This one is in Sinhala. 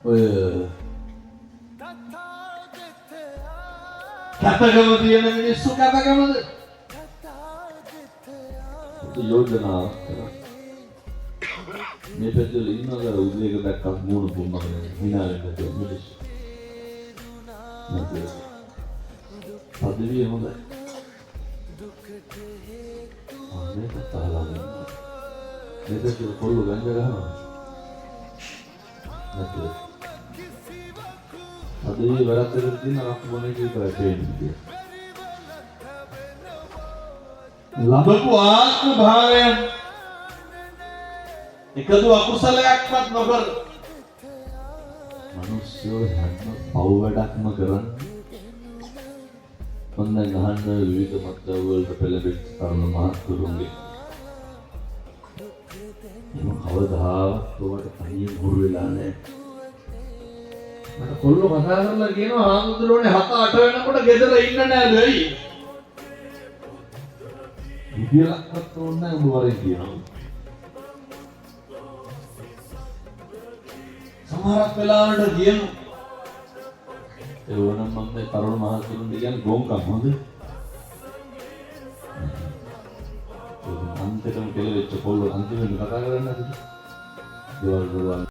ඔය කැපකම තියෙන මිනිස්සු කැපකමද? යෝජනා මේ පැත්තේ ඉන්නවා උදේක දැක්කම මූණ පුම්මගෙන hina වෙන්න මිනිස්සු. පදවිය හොඳයි. අනේ කතාවලින් මේ පැත්තේ පොල්ල ගංජා ගහනවා. නැත්නම් පදවිය වරක් දෙකට තියෙන රක් මොනේ කියලා කියන්නේ. ලබපු ආත්ම භාවයන් එකදු අකුසලයක්වත් නොකර මිනිස්සු හැම පව් වැඩක්ම කරන්නේ. ඔන්න ගහන විවිධ මතවල වලට පෙළඹෙච්ච තරුණ මහත්තුරුන්ගේ කවදාවත් ඔබට තනියෙන් හුරු වෙලා නැහැ. මට කොල්ලෝ කතා කරලා කියනවා ආන්දරෝනේ 7-8 වෙනකොට ගෙදර ඉන්න නෑ දෙයි. ඉතිලක්වත් ඕනේ උඹ වරේ කියනවා. සමහරක් වෙලාවකට කියනවා ඒ වුණාම මම මේ තරුණ මහත්තුරුන් කියන්නේ ගොංකම් හොඳ. අන්තිමට කෙලෙච්ච පොල්ල අන්තිමට කතා කරන්නේ නැතිද? දේවල්